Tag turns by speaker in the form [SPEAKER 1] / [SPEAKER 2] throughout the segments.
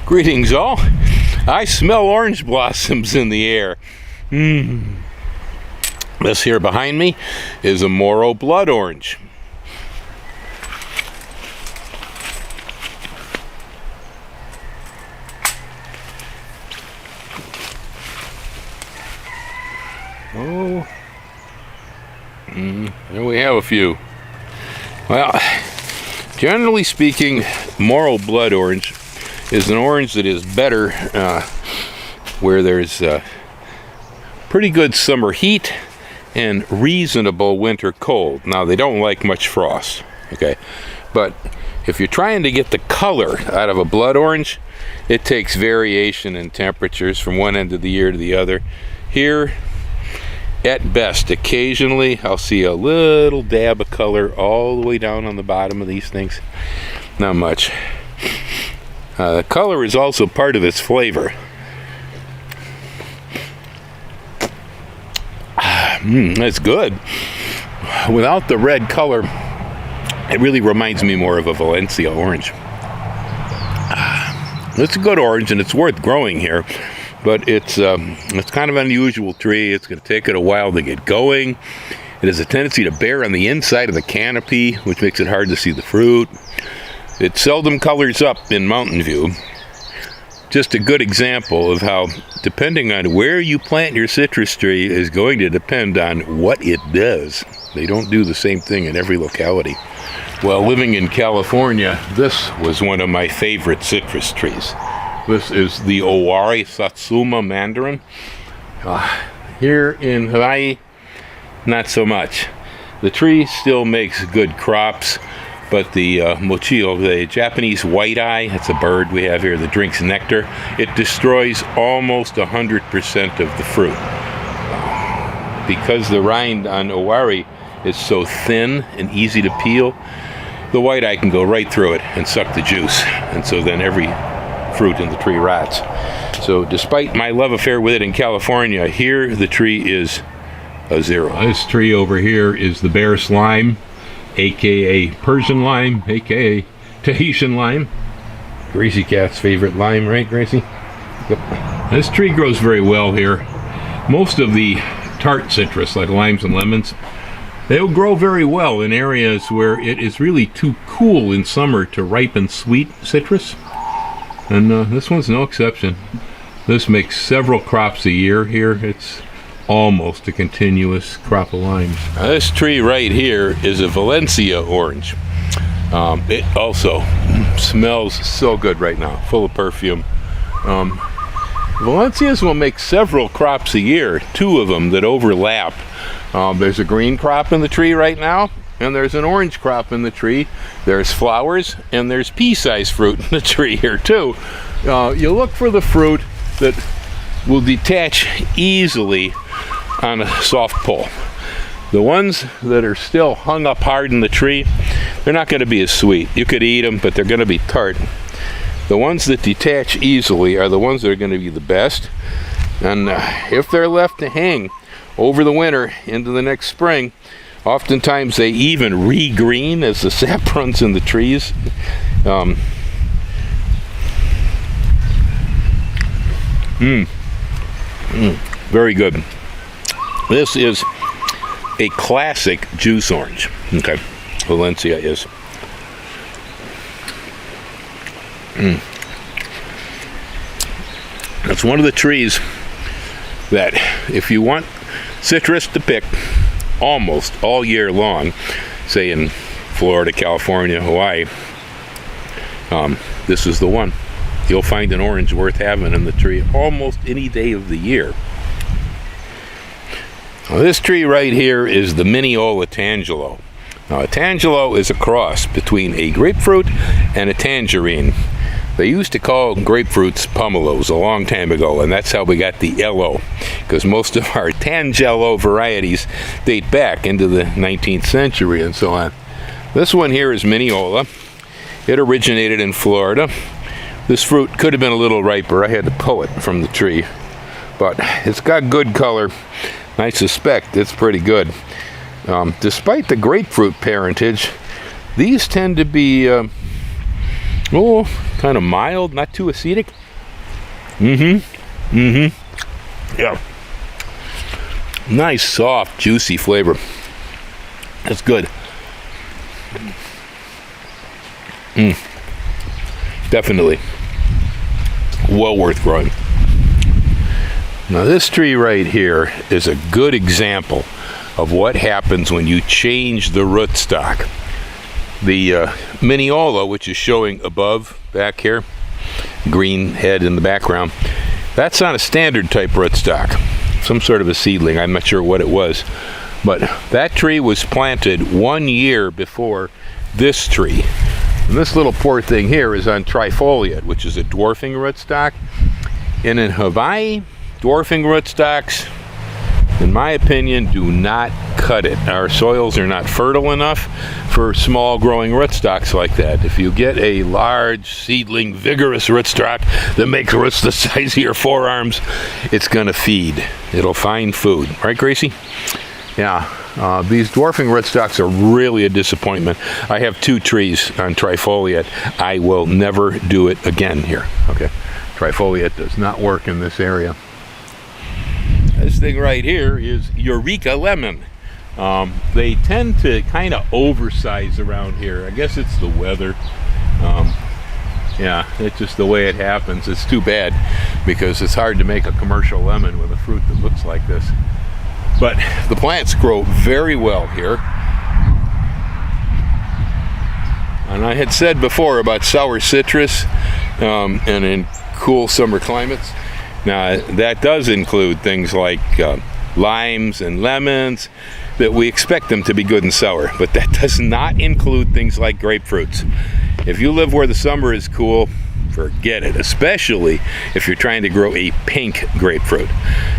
[SPEAKER 1] Greetings all. I smell orange blossoms in the air. This here behind me is a Moro blood orange. Oh, there we have a few. Well, generally speaking, Moro blood orange is an orange that is better where there's pretty good summer heat and reasonable winter cold. Now, they don't like much frost, okay? But if you're trying to get the color out of a blood orange, it takes variation in temperatures from one end of the year to the other. Here, at best, occasionally, I'll see a little dab of color all the way down on the bottom of these things. Not much. The color is also part of its flavor. That's good. Without the red color, it really reminds me more of a Valencia orange. It's a good orange, and it's worth growing here. But it's kind of an unusual tree. It's going to take it a while to get going. It has a tendency to bear on the inside of the canopy, which makes it hard to see the fruit. It seldom colors up in Mountain View. Just a good example of how, depending on where you plant your citrus tree, is going to depend on what it does. They don't do the same thing in every locality. Well, living in California, this was one of my favorite citrus trees. This is the Owari Satsuma mandarin. Here in Hawaii, not so much. The tree still makes good crops, but the mochio, the Japanese white-eye, that's a bird we have here that drinks nectar, it destroys almost 100% of the fruit. Because the rind on Owari is so thin and easy to peel, the white-eye can go right through it and suck the juice. And so then every fruit in the tree rots. So despite my love affair with it in California, here the tree is a zero. This tree over here is the bear slime, aka Persian lime, aka Tahitian lime. Gracie Cat's favorite lime, right, Gracie? Yep. This tree grows very well here. Most of the tart citrus, like limes and lemons, they'll grow very well in areas where it is really too cool in summer to ripen sweet citrus. And this one's no exception. This makes several crops a year here. It's almost a continuous crop of limes. This tree right here is a Valencia orange. It also smells so good right now, full of perfume. Valencias will make several crops a year, two of them that overlap. There's a green crop in the tree right now, and there's an orange crop in the tree. There's flowers, and there's pea-sized fruit in the tree here too. You look for the fruit that will detach easily on a soft pull. The ones that are still hung up hard in the tree, they're not going to be as sweet. You could eat them, but they're going to be tart. The ones that detach easily are the ones that are going to be the best. And if they're left to hang over the winter into the next spring, oftentimes they even re-green as the sap runs in the trees. Very good. This is a classic juice orange. Okay, Valencia is. That's one of the trees that, if you want citrus to pick almost all year long, say in Florida, California, Hawaii, this is the one. You'll find an orange worth having in the tree almost any day of the year. Now, this tree right here is the Mineola Tangelo. Now, a Tangelo is a cross between a grapefruit and a tangerine. They used to call grapefruits pomelos a long time ago, and that's how we got the yellow, because most of our Tangelo varieties date back into the 19th century and so on. This one here is Mineola. It originated in Florida. This fruit could have been a little riper. I had to pull it from the tree, but it's got good color. I suspect it's pretty good. Despite the grapefruit parentage, these tend to be kind of mild, not too acidic. Yeah. Nice, soft, juicy flavor. That's good. Definitely well worth growing. Now this tree right here is a good example of what happens when you change the rootstock. The Mineola, which is showing above back here, green head in the background, that's not a standard type rootstock, some sort of a seedling. I'm not sure what it was, but that tree was planted 1 year before this tree. And this little poor thing here is on trifoliate, which is a dwarfing rootstock. And in Hawaii, dwarfing rootstocks, in my opinion, do not cut it. Our soils are not fertile enough for small growing rootstocks like that. If you get a large seedling vigorous rootstock that makes roots the size of your forearms, it's gonna feed. It'll find food. Right, Gracie? Yeah. These dwarfing rootstocks are really a disappointment. I have 2 trees on trifoliate. I will never do it again here. Okay. Trifoliate does not work in this area. This thing right here is Eureka lemon. They tend to kind of oversize around here. I guess it's the weather. Yeah, it's just the way it happens. It's too bad because it's hard to make a commercial lemon with a fruit that looks like this. But the plants grow very well here. And I had said before about sour citrus and in cool summer climates. Now, that does include things like limes and lemons, that we expect them to be good and sour, but that does not include things like grapefruits. If you live where the summer is cool, forget it, especially if you're trying to grow a pink grapefruit.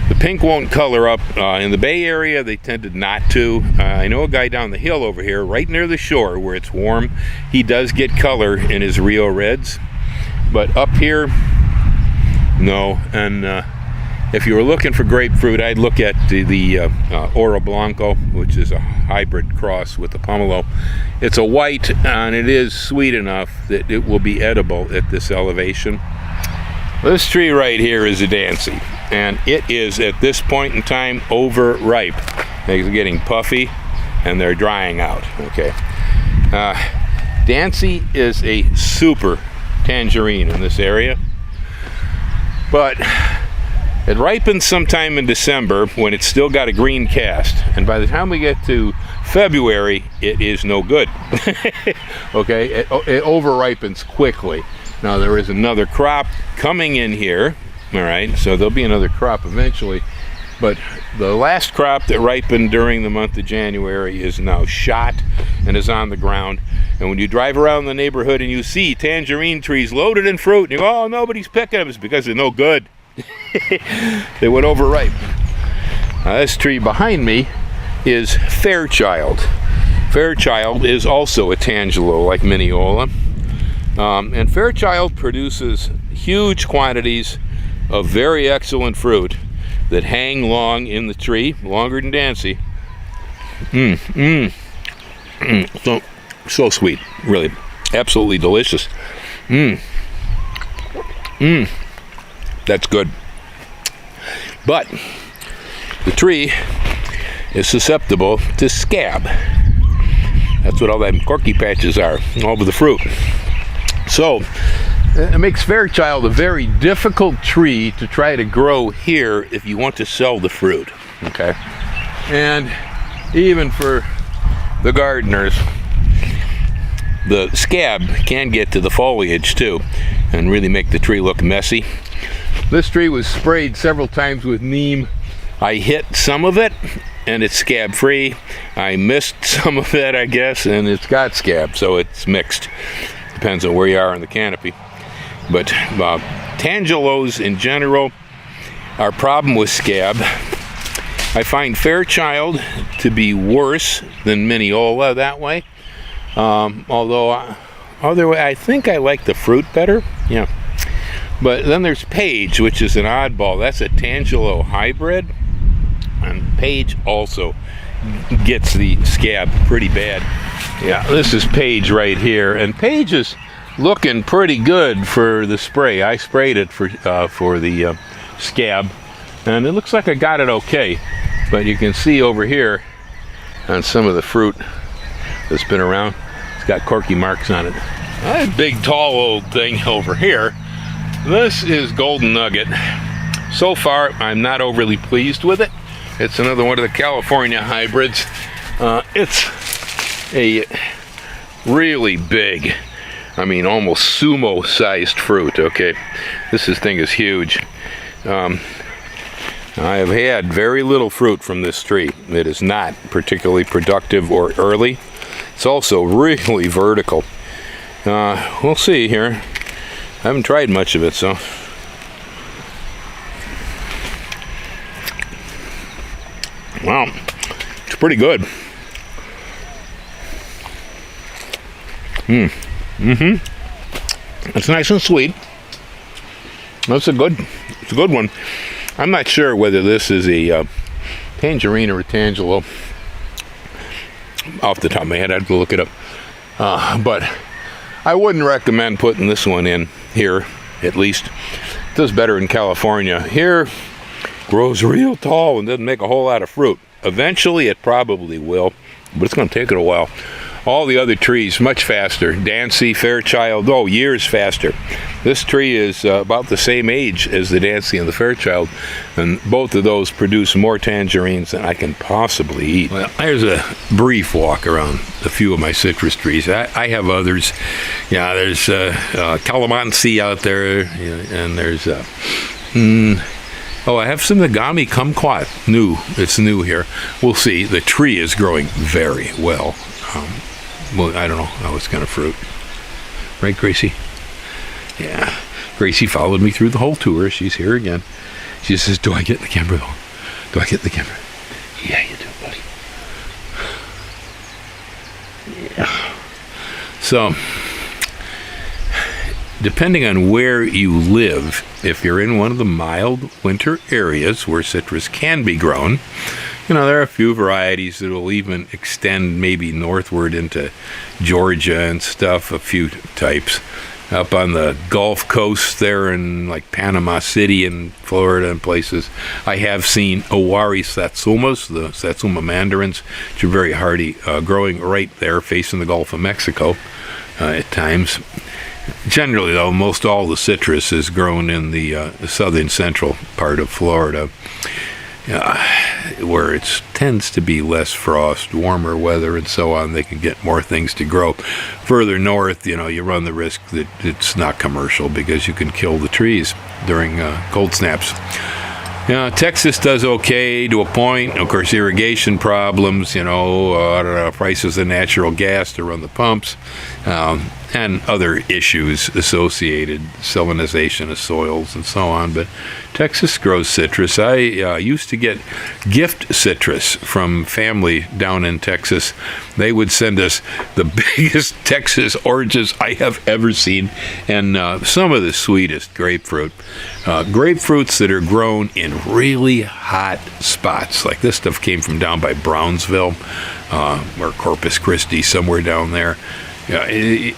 [SPEAKER 1] The pink won't color up. In the Bay Area, they tended not to. I know a guy down the hill over here, right near the shore where it's warm, he does get color in his Rio Reds, but up here, no. And if you were looking for grapefruit, I'd look at the Oro Blanco, which is a hybrid cross with the Pomelo. It's a white, and it is sweet enough that it will be edible at this elevation. This tree right here is a Dancy, and it is at this point in time overripe. They're getting puffy, and they're drying out. Okay, Dancy is a super tangerine in this area, but it ripens sometime in December when it's still got a green cast, and by the time we get to February, it is no good. Okay, it over ripens quickly. Now there is another crop coming in here, all right, so there'll be another crop eventually, but the last crop that ripened during the month of January is now shot and is on the ground. And when you drive around the neighborhood and you see tangerine trees loaded in fruit, and you go, oh, nobody's picking them, it's because they're no good. They went overripe. This tree behind me is Fairchild. Fairchild is also a tangelo like Mineola. And Fairchild produces huge quantities of very excellent fruit that hang long in the tree, longer than Dancy. So sweet, really, absolutely delicious. That's good. But the tree is susceptible to scab. That's what all them corky patches are, all over the fruit. So it makes Fairchild a very difficult tree to try to grow here if you want to sell the fruit. Okay, and even for the gardeners, the scab can get to the foliage too and really make the tree look messy. This tree was sprayed several times with neem. I hit some of it and it's scab free. I missed some of it, I guess, and it's got scab, so it's mixed. Depends on where you are in the canopy. But tangelos in general are a problem with scab. I find Fairchild to be worse than Mineola that way. Although other way, I think I like the fruit better. Yeah. But then there's Page, which is an oddball. That's a tangelo hybrid, and Page also gets the scab pretty bad. Yeah, this is Page right here, and Page is looking pretty good for the spray. I sprayed it for the scab, and it looks like I got it okay. But you can see over here on some of the fruit that's been around, it's got corky marks on it. That big tall old thing over here, this is Golden Nugget. So far, I'm not overly pleased with it. It's another one of the California hybrids. It's a really big, I mean almost sumo-sized fruit, okay? This thing is huge. I have had very little fruit from this tree. It is not particularly productive or early. It's also really vertical. We'll see here. I haven't tried much of it, so. Wow, it's pretty good. It's nice and sweet. It's a good one. I'm not sure whether this is a tangerine or a tangelo. Off the top of my head, I'd have to look it up. But I wouldn't recommend putting this one in here, at least. It does better in California. Here, grows real tall and doesn't make a whole lot of fruit. Eventually, it probably will, but it's going to take it a while. All the other trees, much faster. Dancy, Fairchild, years faster. This tree is about the same age as the Dancy and the Fairchild, and both of those produce more tangerines than I can possibly eat. Well, there's a brief walk around a few of my citrus trees. I have others. Yeah, there's calamansi out there, and there's I have some Nagami kumquat. New. It's new here. We'll see. The tree is growing very well. Well, I don't know how it's going to fruit. Right, Gracie? Yeah. Gracie followed me through the whole tour. She's here again. She says, do I get in the camera, though? Do I get in the camera? Yeah, you do, buddy. Yeah. So, depending on where you live, if you're in one of the mild winter areas where citrus can be grown, there are a few varieties that will even extend maybe northward into Georgia and stuff, a few types. Up on the Gulf Coast there in like Panama City and Florida and places, I have seen Owari satsumas, the satsuma mandarins, which are very hardy, growing right there facing the Gulf of Mexico at times. Generally, though, most all the citrus is grown in the southern central part of Florida, where it tends to be less frost, warmer weather, and so on. They can get more things to grow. Further north, you run the risk that it's not commercial because you can kill the trees during cold snaps. Texas does okay to a point. Of course, irrigation problems, prices of natural gas to run the pumps, and other issues associated, salinization of soils and so on. But Texas grows citrus. I used to get gift citrus from family down in Texas. They would send us the biggest Texas oranges I have ever seen, and some of the sweetest grapefruit. Grapefruits that are grown in really hot spots. Like this stuff came from down by Brownsville, or Corpus Christi, somewhere down there.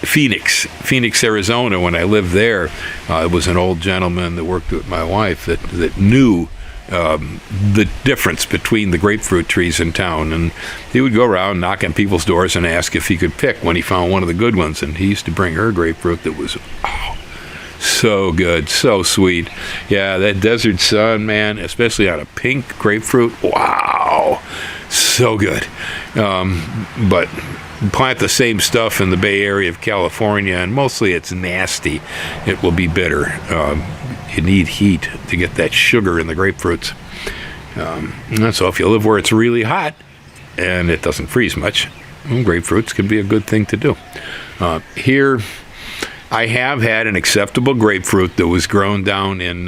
[SPEAKER 1] Phoenix, Arizona. When I lived there, it was an old gentleman that worked with my wife that knew the difference between the grapefruit trees in town, and he would go around knock on people's doors and ask if he could pick when he found one of the good ones, and he used to bring her grapefruit that was so good, so sweet. Yeah, that desert sun, man, especially on a pink grapefruit, wow, so good. But plant the same stuff in the Bay Area of California, and mostly it's nasty. It will be bitter. You need heat to get that sugar in the grapefruits. So if you live where it's really hot and it doesn't freeze much, grapefruits can be a good thing to do. Here, I have had an acceptable grapefruit that was grown down in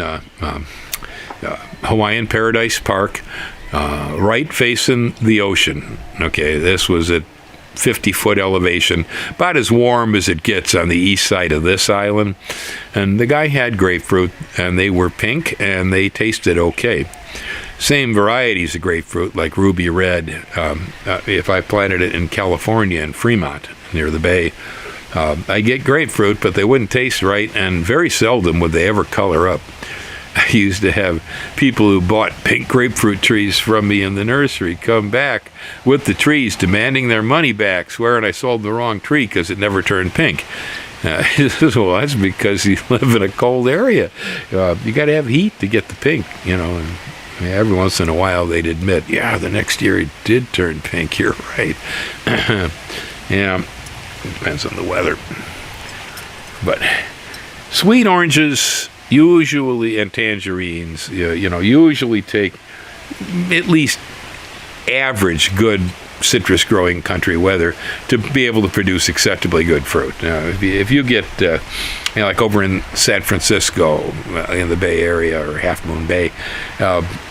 [SPEAKER 1] Hawaiian Paradise Park, right facing the ocean. Okay, this was at 50-foot elevation, about as warm as it gets on the east side of this island. And the guy had grapefruit, and they were pink, and they tasted okay. Same varieties of grapefruit, like Ruby Red. If I planted it in California, in Fremont, near the bay, I get grapefruit, but they wouldn't taste right, and very seldom would they ever color up. I used to have people who bought pink grapefruit trees from me in the nursery come back with the trees demanding their money back, swearing I sold the wrong tree because it never turned pink. Well, that's because you live in a cold area. You got to have heat to get the pink, And every once in a while they'd admit, yeah, the next year it did turn pink. You're right. Yeah, it depends on the weather. But sweet oranges usually, and tangerines, usually take at least average good citrus growing country weather to be able to produce acceptably good fruit. If you get like over in San Francisco in the Bay Area or Half Moon Bay,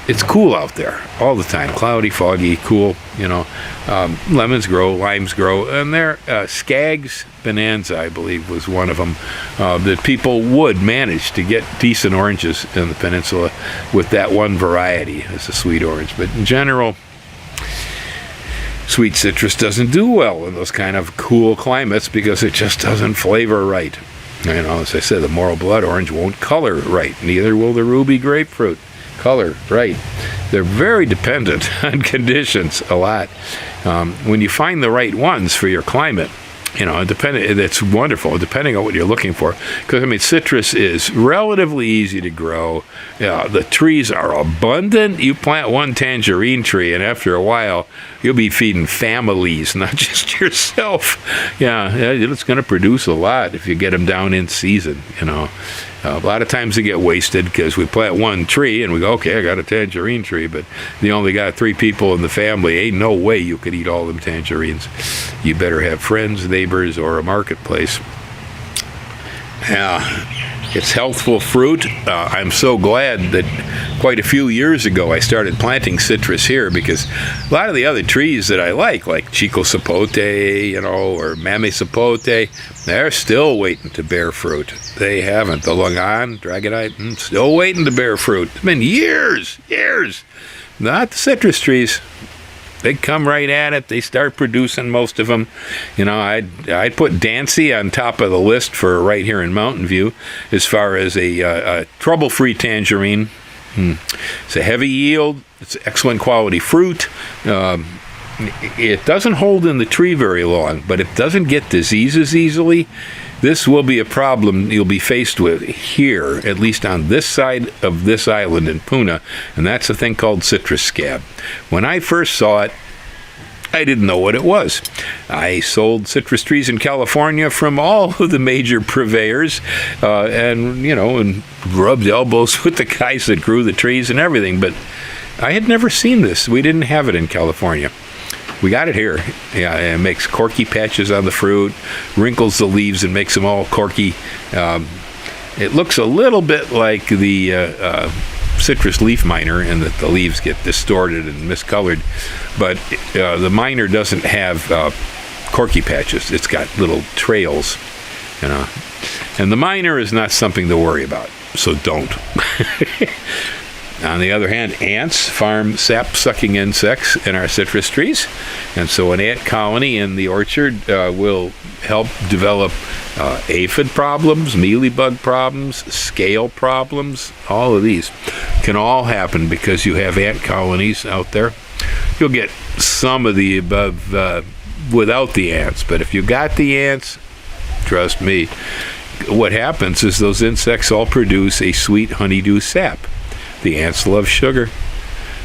[SPEAKER 1] it's cool out there all the time, cloudy, foggy, cool. Lemons grow, limes grow, and there Skaggs Bonanza, I believe, was one of them that people would manage to get decent oranges in the peninsula with that one variety as a sweet orange. But in general, sweet citrus doesn't do well in those kind of cool climates because it just doesn't flavor right. As I said, the Morro Blood orange won't color right. Neither will the ruby grapefruit color right. They're very dependent on conditions a lot. When you find the right ones for your climate, it's wonderful, depending on what you're looking for. Because, citrus is relatively easy to grow. The trees are abundant. You plant one tangerine tree, and after a while, you'll be feeding families, not just yourself. It's going to produce a lot if you get them down in season, A lot of times they get wasted because we plant one tree and we go, okay, I got a tangerine tree, but you only got 3 people in the family. Ain't no way you could eat all them tangerines. You better have friends, neighbors, or a marketplace. It's healthful fruit. I'm so glad that quite a few years ago I started planting citrus here because a lot of the other trees that I like Chico Sapote, or Mame Sapote, they're still waiting to bear fruit. They haven't. The Longan, Dragonite, still waiting to bear fruit. It's been years. Not the citrus trees. They come right at it. They start producing most of them. I'd put Dancy on top of the list for right here in Mountain View as far as a trouble-free tangerine. It's a heavy yield. It's excellent quality fruit. It doesn't hold in the tree very long, but it doesn't get diseases easily. This will be a problem you'll be faced with here, at least on this side of this island in Puna, and that's a thing called citrus scab. When I first saw it, I didn't know what it was. I sold citrus trees in California from all of the major purveyors, and rubbed elbows with the guys that grew the trees and everything, but I had never seen this. We didn't have it in California. We got it here. It makes corky patches on the fruit, wrinkles the leaves and makes them all corky. It looks a little bit like the citrus leaf miner in that the leaves get distorted and miscolored, but the miner doesn't have corky patches. It's got little trails, and the miner is not something to worry about, so don't. On the other hand, ants farm sap-sucking insects in our citrus trees, and so an ant colony in the orchard will help develop aphid problems, mealybug problems, scale problems. All of these can all happen because you have ant colonies out there. You'll get some of the above without the ants, but if you got the ants, trust me, what happens is those insects all produce a sweet honeydew sap. The ants love sugar,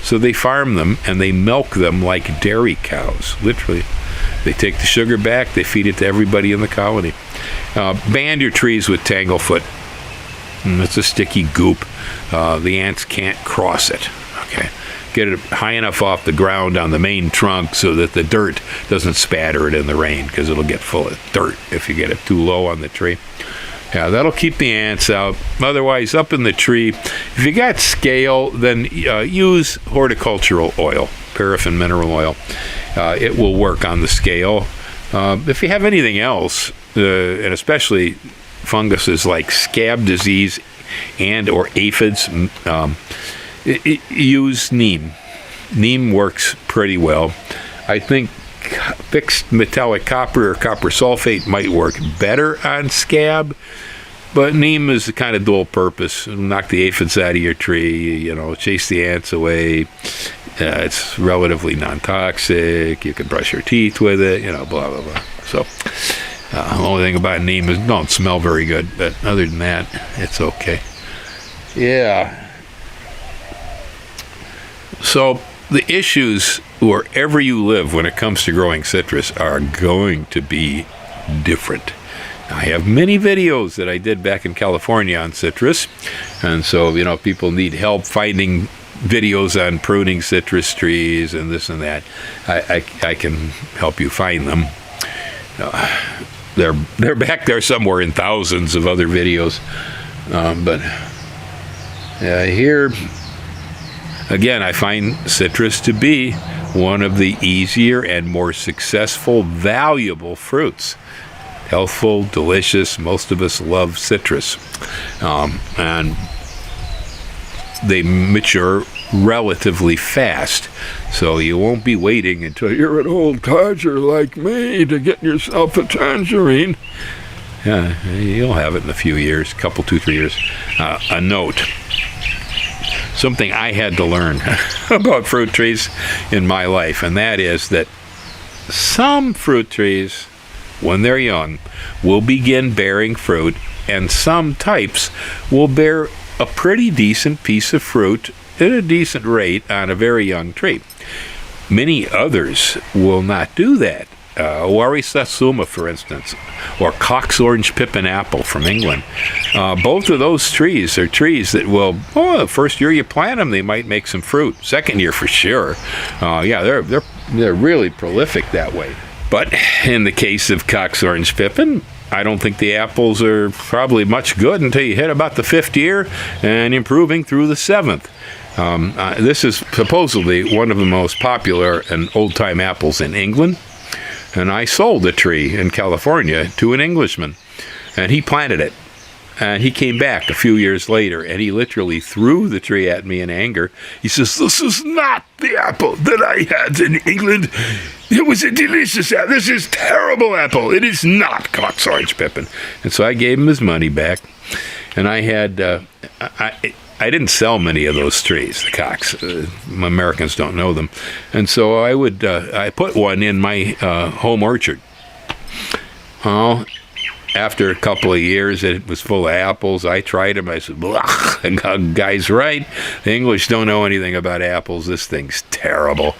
[SPEAKER 1] so they farm them and they milk them like dairy cows, literally. They take the sugar back, they feed it to everybody in the colony. Band your trees with tanglefoot. It's a sticky goop. The ants can't cross it. Okay, get it high enough off the ground on the main trunk so that the dirt doesn't spatter it in the rain, because it'll get full of dirt if you get it too low on the tree. Yeah, that'll keep the ants out. Otherwise, up in the tree, if you got scale, then use horticultural oil, paraffin mineral oil. It will work on the scale. If you have anything else, and especially funguses like scab disease and or aphids, use neem. Neem works pretty well. I think fixed metallic copper or copper sulfate might work better on scab, but neem is kind of dual purpose. It'll knock the aphids out of your tree, chase the ants away. It's relatively non-toxic. You can brush your teeth with it, blah, blah, blah. So, the only thing about neem is it don't smell very good, but other than that, it's okay. Yeah. So, the issues wherever you live when it comes to growing citrus are going to be different. I have many videos that I did back in California on citrus, and so, people need help finding videos on pruning citrus trees and this and that. I can help you find them. They're back there somewhere in thousands of other videos, but here again, I find citrus to be one of the easier and more successful, valuable fruits. Healthful, delicious. Most of us love citrus, and they mature relatively fast, so you won't be waiting until you're an old codger like me to get yourself a tangerine. Yeah, you'll have it in a few years, 2-3 years. A note, something I had to learn about fruit trees in my life, and that is that some fruit trees, when they're young, will begin bearing fruit, and some types will bear a pretty decent piece of fruit at a decent rate on a very young tree. Many others will not do that. Owari satsuma, for instance, or Cox Orange Pippin Apple from England. Both of those trees are trees that will, the first year you plant them, they might make some fruit. Second year for sure. They're really prolific that way. But in the case of Cox Orange Pippin, I don't think the apples are probably much good until you hit about the 5th year and improving through the 7th. This is supposedly one of the most popular and old-time apples in England. And I sold a tree in California to an Englishman, and he planted it. And he came back a few years later, and he literally threw the tree at me in anger. He says, "This is not the apple that I had in England. It was a delicious apple. This is terrible apple. It is not Cox Orange Pippin." And so I gave him his money back. And I had, I didn't sell many of those trees, the Cox. Americans don't know them. And so I put one in my home orchard. After a couple of years, it was full of apples. I tried them. I said, "Blah." The guy's right. The English don't know anything about apples. This thing's terrible.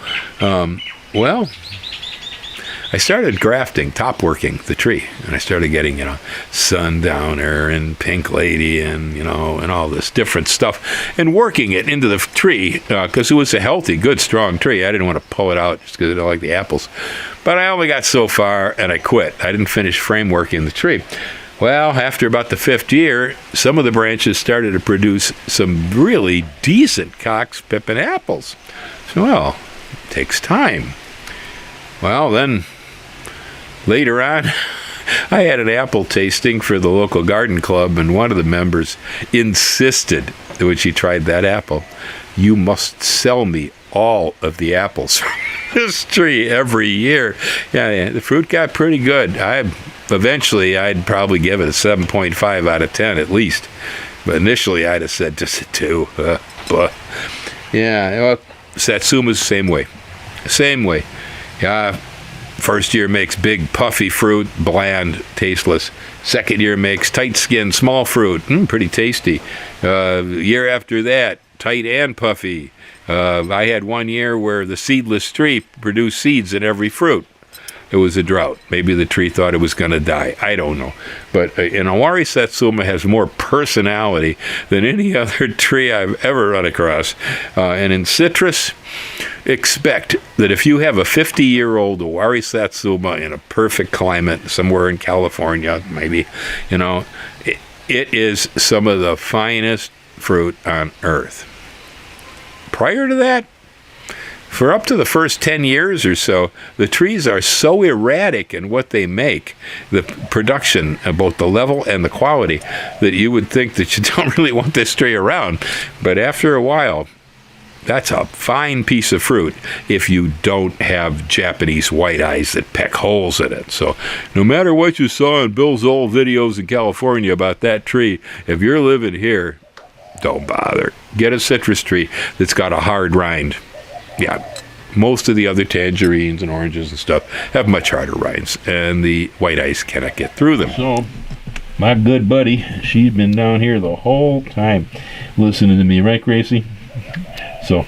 [SPEAKER 1] I started grafting, top working the tree, and I started getting, Sundowner and Pink Lady and, and all this different stuff, and working it into the tree, because it was a healthy, good, strong tree. I didn't want to pull it out just because I don't like the apples. But I only got so far, and I quit. I didn't finish frameworking the tree. Well, after about the 5th year, some of the branches started to produce some really decent Cox Pippin apples. So, it takes time. Well, then, later on, I had an apple tasting for the local garden club, and one of the members insisted that when she tried that apple, "You must sell me all of the apples from this tree every year." Yeah, the fruit got pretty good. Eventually, I'd probably give it a 7.5 out of 10 at least. But initially, I'd have said just a 2. Satsuma's the same way. Same way. First year makes big, puffy fruit, bland, tasteless. Second year makes tight-skinned, small fruit, pretty tasty. Year after that, tight and puffy. I had one year where the seedless tree produced seeds in every fruit. It was a drought. Maybe the tree thought it was going to die. I don't know. But an Owari satsuma has more personality than any other tree I've ever run across. And in citrus, expect that if you have a 50-year-old Owari satsuma in a perfect climate, somewhere in California, maybe, it is some of the finest fruit on earth. Prior to that, for up to the first 10 years or so, the trees are so erratic in what they make, the production, both the level and the quality, that you would think that you don't really want this tree around. But after a while, That's a fine piece of fruit if you don't have Japanese white eyes that peck holes in it. So no matter what you saw in Bill's old videos in California about that tree, if you're living here, don't bother. Get a citrus tree that's got a hard rind. Yeah, most of the other tangerines and oranges and stuff have much harder rinds, and the white ice cannot get through them. So my good buddy, she's been down here the whole time listening to me, right, Gracie? So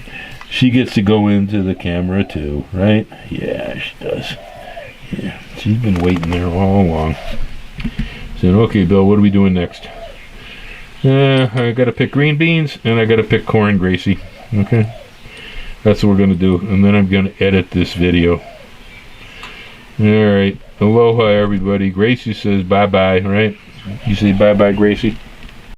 [SPEAKER 1] she gets to go into the camera too, right? Yeah, she does. Yeah, she's been waiting there all along. Said, okay, Bill, what are we doing next? I gotta pick green beans and I gotta pick corn, Gracie. Okay, that's what we're gonna do, and then I'm gonna edit this video. All right, aloha, everybody. Gracie says bye-bye, right? You say bye-bye, Gracie.